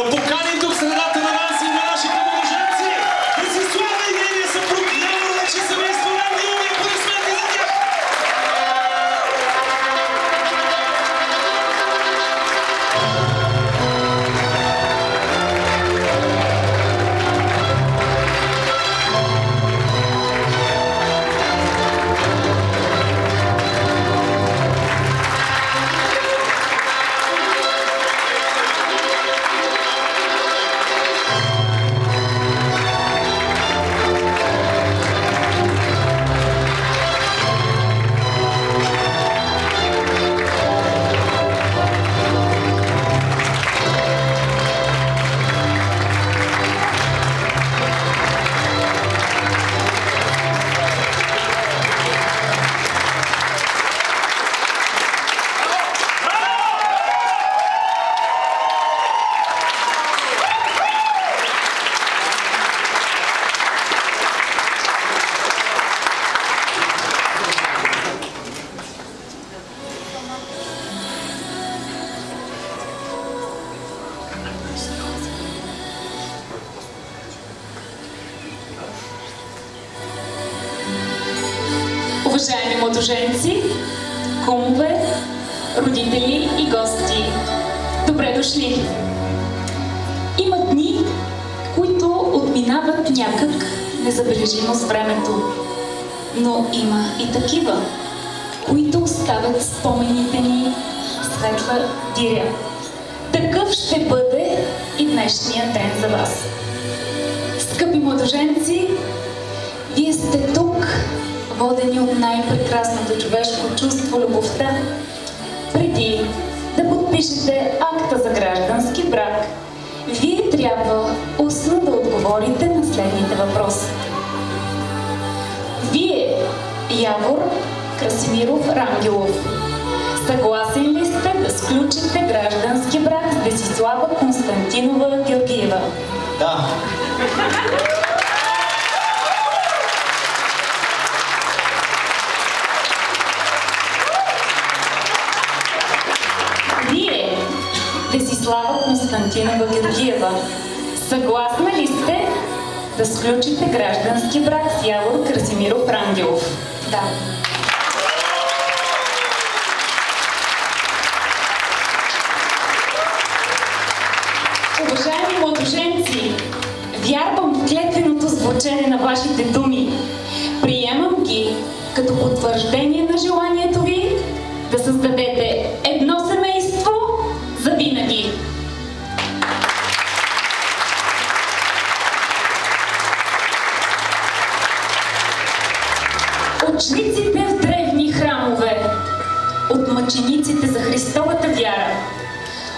Покани тук средата на вас и на нашите младоженци да си слава и нейния съпруг Явор Лъчи семейство Рангелов и аплодисменти за тях! Уважаеми младоженци, кумове, родители и гости, добре дошли! Има дни, които отминават някак незабележимо с времето, но има и такива, които оставят спомените ни светла диря. Такъв ще бъде и днешния ден за вас. Скъпи младоженци, вие сте тук, водени от най-прекрасното човешко чувство – любовта. Преди да подпишете акта за граждански брак, вие трябва устно да отговорите на следните въпроси. Вие, Явор Красимиров Рангелов, съгласен ли сте да сключите граждански брак с Десислава Константинова Георгиева? Да. Десислава Константинова Георгиева, съгласна ли сте да сключите граждански брак с Явор Красимиров Рангелов? Да. Уважаеми младоженци, вярвам в клетвеното звучене на вашите думи. Приемам ги като потвърждение на желанието ви да създадете едно семейство за винаги. Учениците в древни храмове, от мъчениците за Христовата вяра,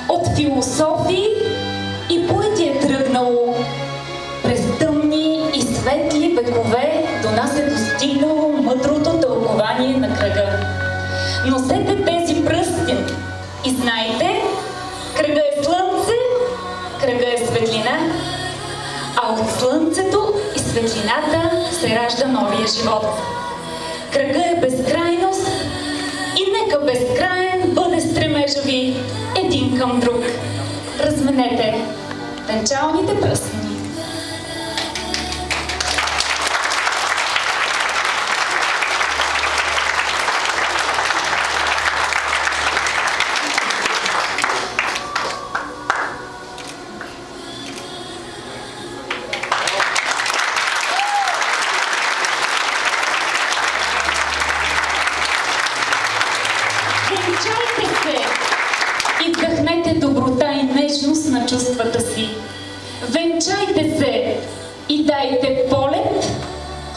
от философии и поети е тръгнало, през тъмни и светли векове до нас е достигнало мъдрото тълкование на кръга. Носете тези пръсти и знайте, кръга е слънце, кръга е светлина, а от слънцето и светлината се ражда новия живот. Кръга е безкрайност и нека безкраен бъде стремежа ви един към друг. Разменете венчалните пръстени. Венчайте се и вдъхнете доброта и нежност на чувствата си. Венчайте се и дайте полет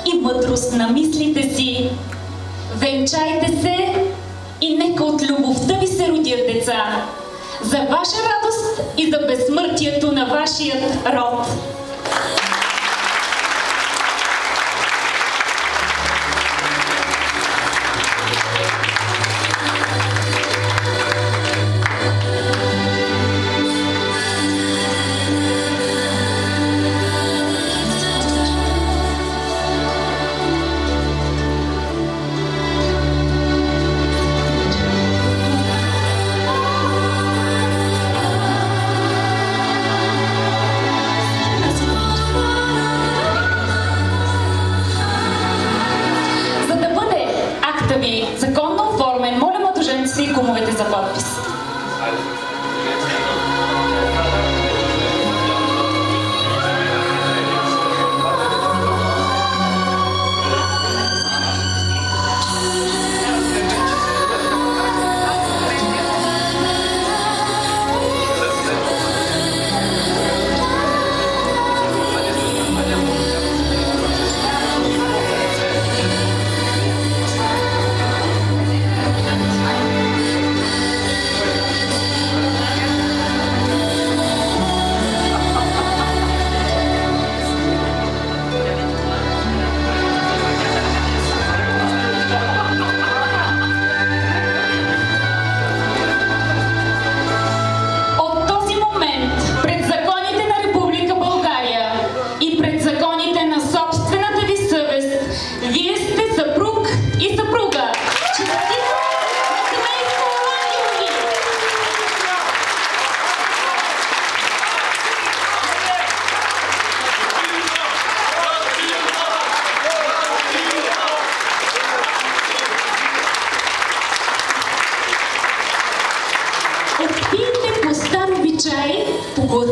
и мъдрост на мислите си. Венчайте се и нека от любовта ви се родят деца. За ваша радост и за безсмъртието на вашият род.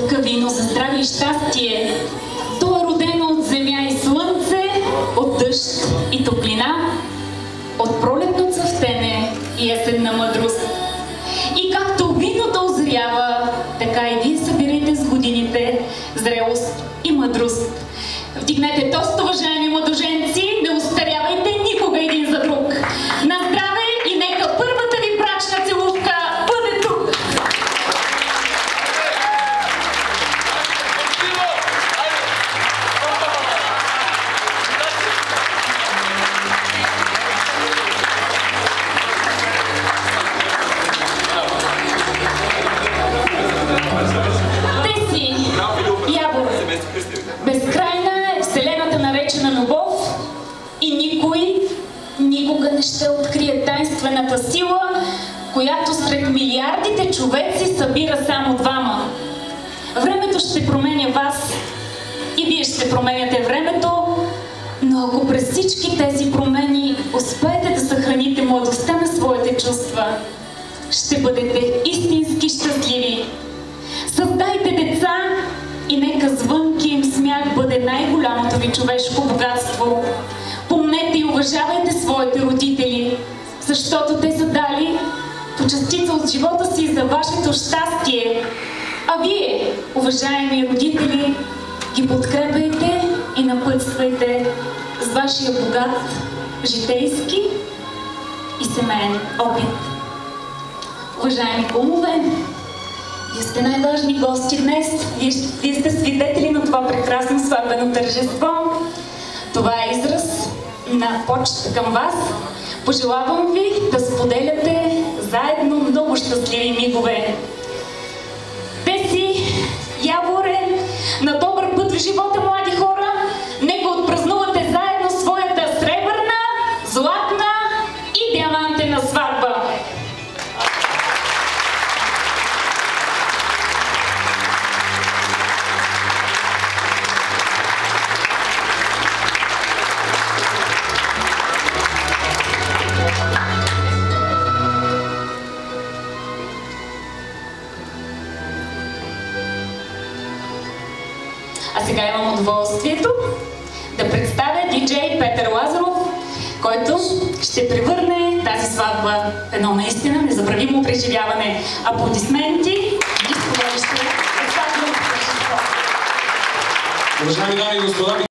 глътка вино за здраве и щастие. То е родено от земя и слънце, от дъжд и топлина, от пролетно цъфтене и есенна мъдрост. И както виното озрява, така и вие събирайте с годините зрелост и мъдрост. Вдигнете тост, уважаеми младоженци, не устарявайте никога един за друг. На здраве и нека първата ви брачна целувка бъде тук! Теси, Явор, безкрайна е вселената наречена любов и никой никога не ще открие тайнствената сила, която сред милиардите човеци събира само двама. Времето ще променя вас и вие ще променяте времето, но ако през всички тези промени успеете да съхраните младостта на своите чувства, ще бъдете истински щастливи. Създайте деца и нека звънкия им смях бъде най-голямото ви човешко богатство. Помнете и уважавайте своите родители, защото те са дали по частица от живота си за вашето щастие. А вие, уважаеми родители, ги подкрепяйте и напътствайте с вашия богат житейски и семейен опит. Уважаеми кумове, вие сте най-важни гости днес. Вие сте свидетели на това прекрасно сватбено тържество. Това е израз на почет към вас. Пожелавам ви да споделяте заедно много щастливи мигове. Теси, Яворе, на добър път в живота, млади хора! Нека отпразнувате заедно своята сребърна, златна и диамантена сватба! А сега имам удоволствието да представя диджей Петър Лазаров, който ще превърне тази сватба в едно наистина незабравимо преживяване. Аплодисменти и споделище. Уважаеми дами и господа,